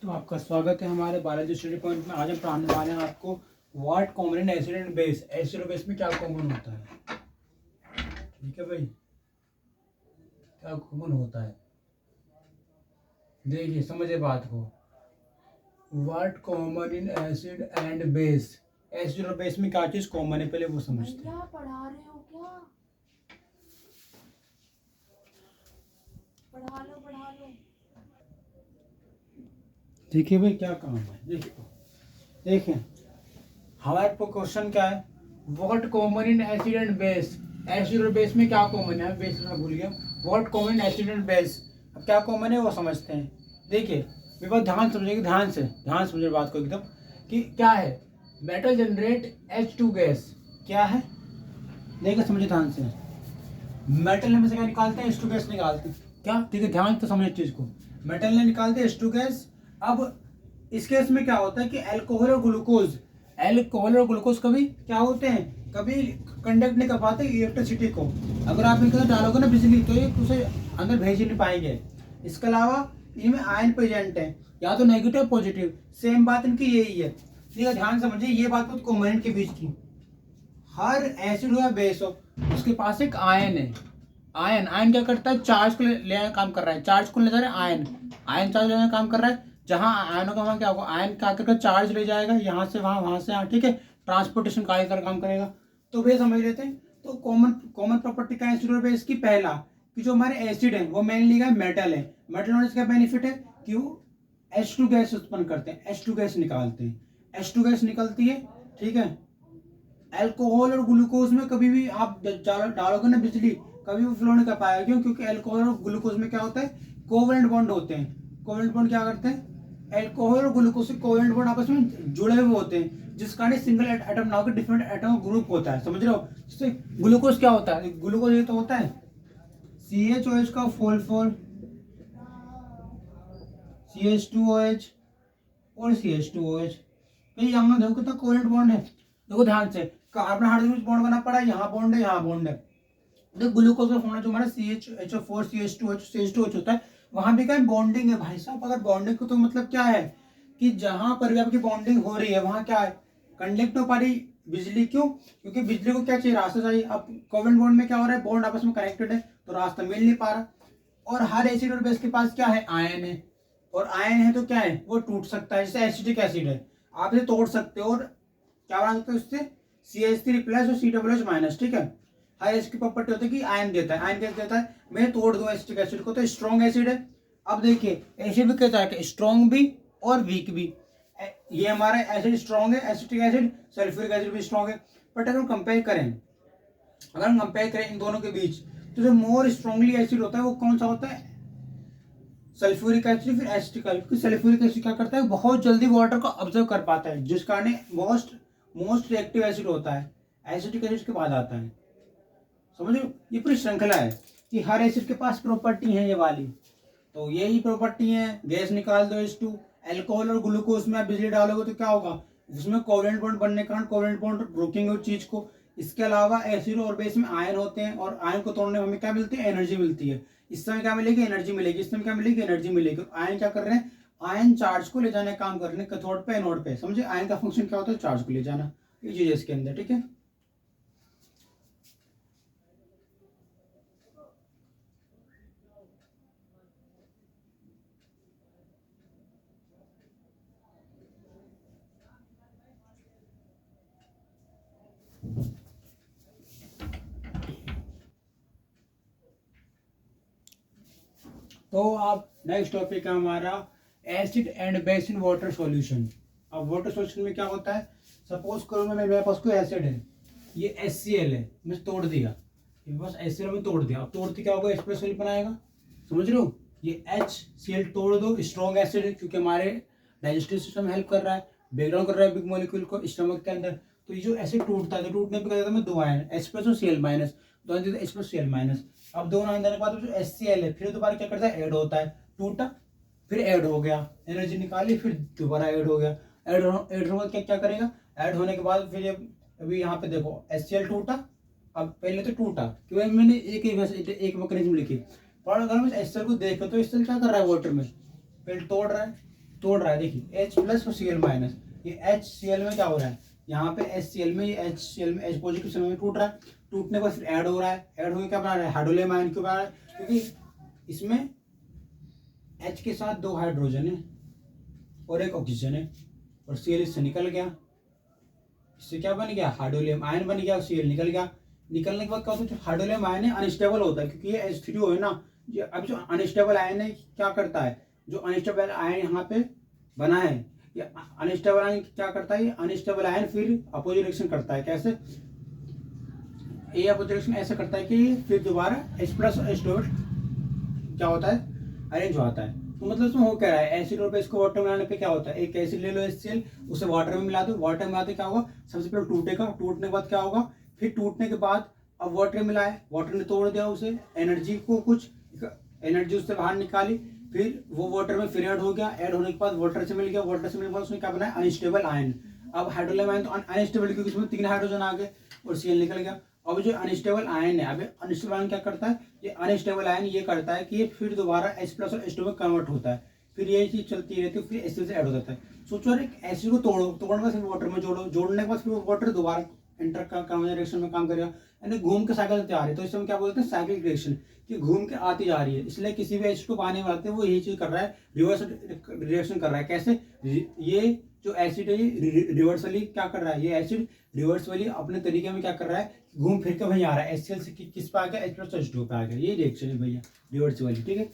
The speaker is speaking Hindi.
तो आपका स्वागत है हमारे बायोलॉजी स्टडी पॉइंट में। आज हम पढ़ाने वाले हैं आपको what common in acid and base. Acid और बेस में क्या कॉमन होता है। ठीक है भाई, क्या कॉमन होता है, देखिए समझिए बात को। What common in acid and base, acid और बेस में क्या चीज कॉमन है पहले वो समझते हैं। भैया पढ़ा रहे हो क्या? पढ़ा लो। देखिए भाई क्या काम है, देखिए हमारे क्वेश्चन क्या है, what common in acid and base. Acid और बेस में क्या कॉमन है, बेस में भूल गया। What common in acid and base, अब क्या कॉमन है वो समझते हैं। देखिए मेरे बात ध्यान समझिएगा, ध्यान समझिए बात को एकदम, कि क्या है मेटल जनरेट H2 गैस। क्या है देखिए समझिए ध्यान से, मेटल में से क्या निकालते हैं, H2 गैस निकालते हैं। क्या ठीक है, ध्यान तो समझिए चीज को। मेटल ने निकालते हैं H2 गैस। अब इस केस में क्या होता है कि अल्कोहल और ग्लूकोज कभी क्या होते हैं, कभी कंडक्ट नहीं कर पाते इलेक्ट्रिसिटी को। अगर आप इनके अंदर डालोगे ना बिजली तो ये उसे अंदर भेज ही नहीं पाएंगे। इसके अलावा इनमें आयन प्रेजेंट है, या तो नेगेटिव पॉजिटिव, सेम बात इनकी यही है। ठीक है, ध्यान समझिए ये बात बहुत कॉमन है इनके बीच की। हर एसिड हो या बेस हो उसके पास एक आयन है। आयन क्या करता है, चार्ज को ले जाने का काम कर रहा है। चार्ज को ले जा रहा है आयन चार्ज लेने का काम कर रहा है। जहां आयनों का वहां क्या होगा, आयन क्या करके चार्ज ले जाएगा यहाँ से वहां से यहाँ। ठीक है, ट्रांसपोर्टेशन कार्य का काम करेगा। तो वे समझ लेते हैं। तो कॉमन प्रॉपर्टी का एसिड और बेस की पहला, कि जो हमारे एसिड है वो मेनली का मेटल है। मेटल होने से क्या बेनिफिट है कि वो H2 गैस उत्पन्न करते हैं, H2 गैस निकालते हैं। H2 गैस निकलती है। ठीक है, अल्कोहल और ग्लूकोज में कभी भी आप डालोगे ना बिजली, कभी भी फ्लो नहीं कर पाएगा। क्यों? क्योंकि अल्कोहल और ग्लूकोज में क्या होता है, कोवेलेंट बॉन्ड होते हैं। कोवेलेंट बॉन्ड क्या करते हैं, अल्कोहल और ग्लूकोज के कोवेलेंट बॉन्ड आपस में जुड़े हुए होते हैं, जिस कारण सिंगल एटम ना होकर डिफरेंट एटम ग्रुप होता है। समझ रहे हो? जैसे ग्लूकोज क्या होता है, ग्लूकोज ये तो होता है CHOH का फोल्ड CH2OH और CH2OH। कहीं यहाँ देखो कितना कोवेलेंट बॉन्ड है। देखो ध्यान से, कार्बन हाइड्रोजन बॉन्ड बना पड़ा है, यहाँ बॉन्ड है, यहाँ बॉन्ड है। देखो ग्लूकोज का फॉर्मूला जो हमारा CHO4 CH2OH होता है, वहां भी क्या बॉन्डिंग है भाई साहब। अगर बॉन्डिंग को तो मतलब क्या है कि जहां पर भी आपकी बॉन्डिंग हो रही है वहां क्या है, कंडक्ट हो पा रही बिजली। क्यों? क्योंकि बिजली को क्या चाहिए, रास्ता चाहिए। अब कोवेलेंट बॉन्ड में क्या हो रहा है, बॉन्ड आपस में कनेक्टेड है तो रास्ता मिल नहीं पा रहा। और हर एसिड और बेस के पास क्या है, आयन है। और आयन है तो क्या है, वो टूट सकता है। जैसे एसिटिक एसिड है, आप इसे तोड़ सकते हो और क्या बना सकते हो उससे, CH3 प्लस और COOH माइनस। ठीक है, हर इसकी प्रॉपर्टी होती है कि आयन देता है। आयन कैसे देता है, मैं तोड़ दूं एसिटिक एसिड को तो स्ट्रॉन्ग एसिड है। अब देखिए एसिड भी कहता है स्ट्रॉन्ग भी और वीक भी। ये हमारा एसिड स्ट्रॉन्ग है, एसिटिक एसिड, सल्फ्यूरिक एसिड भी स्ट्रॉन्ग है। बट अगर हम कंपेयर करें इन दोनों के बीच, तो जो मोर स्ट्रॉन्गली एसिड होता है वो कौन सा होता है, सल्फ्यूरिक एसिड, फिर एसिटिक एसिड। क्योंकि सल्फ्यूरिक एसिड क्या करता है, बहुत जल्दी वाटर को ऑब्जर्व कर पाता है, जिस कारण मोस्ट रिएक्टिव एसिड होता है। एसिटिक एसिड के बाद आता है। समझ लो ये पूरी श्रृंखला है कि हर एसिड के पास प्रॉपर्टी है ये वाली। तो यही प्रॉपर्टी है, गैस निकाल दो H2। अल्कोहल और ग्लूकोज में आप बिजली डालोगे तो क्या होगा, उसमें कोवेलेंट बॉन्ड बनने के कारण कोवेलेंट बॉन्ड रोकेंगे उस चीज को। इसके अलावा एसिड और बेस में आयन होते हैं, और आयन को तोड़ने में हमें क्या मिलती है, एनर्जी मिलती है। इस समय क्या मिलेगी, एनर्जी मिलेगी। इस समय क्या मिलेगी, एनर्जी मिलेगी। आयन क्या कर रहे हैं, आयन चार्ज को ले जाने का काम कर रहे हैं, कैथोड पे एनोड पे। समझे, आयन का फंक्शन क्या होता है, चार्ज को ले जाना। ये चीज है इसके अंदर। ठीक है, तो अब नेक्स्ट टॉपिक है हमारा acid and base in water solution. अब वाटर सॉल्यूशन में क्या होता है, सपोज करो मैं, मेरे पास कोई एसिड है, ये HCl है, मैं तोड़ दिया, ये बस HCl में तोड़ दिया। अब तोड़ते क्या होगा, H+Cl बनाएगा। समझ रहे हो, ये HCl तोड़ दो, स्ट्रॉन्ग एसिड है क्योंकि हमारे डाइजेस्टिव सिस्टम में हेल्प कर रहा है, ब्रेकडाउन कर रहा है बिग मॉलिक्यूल को स्टमक के अंदर। तो ये जो एसिड टूटता है, तो टूटने पर क्या देता है, मैं दो आयन H+ और Cl-, दो आयन देते H+Cl-। अब दोनों आयन देने के बाद जो HCl है फिर दोबारा क्या करता है, ऐड होता है। टूटा फिर ऐड हो गया, एनर्जी निकाली, फिर दोबारा ऐड हो गया। ऐड होगा क्या क्या करेगा, ऐड होने के बाद फिर अभी यहाँ पे देखो HCl टूटा। अब पहले तो टूटा क्योंकि मैंने एक मैकेनिज्म लिखी, पर अगर हम HCl को देखें तो HCl क्या कर रहा है, वाटर में पहले तोड़ रहा है, तोड़ रहा है, देखिए H प्लस और Cl माइनस, ये HCl में क्या हो रहा है, यहाँ पे HCl में, ये HCl में H पॉजिटिव सेल में टूट रहा है, टूटने के बाद फिर ऐड हो रहा है, ऐड होकर क्या बना रहा है, हाइड्रोलियम आयन क्यों बना रहा है, क्योंकि इसमें H के साथ 2 हाइड्रोजन है और 1 ऑक्सीजन है, और Cl इससे निकल गया, इससे क्या बन गया, हाइड्रोलियम आयन बन गया, Cl निकल गया। निकलने के बाद क्या होता है, जो हाइड्रोलियम आयन है अनस्टेबल होता है, क्योंकि ये H3O है ना, ये अब जो अनस्टेबल आयन है क्या करता है, जो अनस्टेबल आयन यहाँ पे बना है, ये अनस्टेबल आयन क्या करता है, ये अनस्टेबल आयन फिर अपोजिट रिएक्शन करता है, कैसे, ये अपोजिट रिएक्शन ऐसे करता है कि फिर दोबारा H प्लस H2 क्या होता है, अरेंज होता है। तो मतलब इसमें हो क्या रहा है, एसिड और बेस को वाटर मिलाने पे क्या होता है, एक एसिड ले लो HCl, उसे वाटर में मिला दो, वाटर में मिलाते क्या होगा, सबसे पहले टूटेगा, टूटने के बाद क्या होगा, फिर टूटने के बाद अब वाटर मिलाए, वाटर ने तोड़ दिया उसे, एनर्जी को कुछ एनर्जी उससे बाहर निकाली, फिर वो वाटर में फिर ऐड हो गया, ऐड होने के बाद वाटर से मिल गया, वाटर से मिलने के बाद उसने क्या बनाया, अनस्टेबल आयन। अब हाइड्रोलियम आयन तो अनस्टेबल, क्योंकि उसमें 3 हाइड्रोजन आ गए और Cl निकल गया। अब जो अनस्टेबल आयन है, अभी अनस्टेबल आयन क्या करता है, ये अनस्टेबल आयन ये करता है कि ये फिर दोबारा H प्लस और H2 में कन्वर्ट होता है, फिर ये चीज चलती रहती है, फिर एसिड से ऐड हो जाता है। सोचो एक एसिड को तोड़ो, तोड़ने के बाद फिर वाटर में जोड़ो, जोड़ने के बाद फिर वो वाटर दोबारा इंटर कन्वर्जन रिएक्शन में काम करेगा, यानी घूम के साइकिल से आ रही है, तो इसे हम क्या बोलते हैं, साइक्लिक रिएक्शन, कि घूम के आती जा रही है। इसलिए किसी भी एसिड को पानी में डालते हैं वो यही चीज कर रहा है, रिवर्स रिएक्शन कर रहा है। कैसे, ये जो एसिड है ये रिवर्सली क्या कर रहा है, ये एसिड रिवर्सली अपने तरीके में क्या कर रहा है, घूम फिर के वहीं आ रहा है, HCl से किस पे आ गया, H प्लस H2 पे आ गया, ये रिएक्शन है भैया रिवर्स वाली, ठीक है।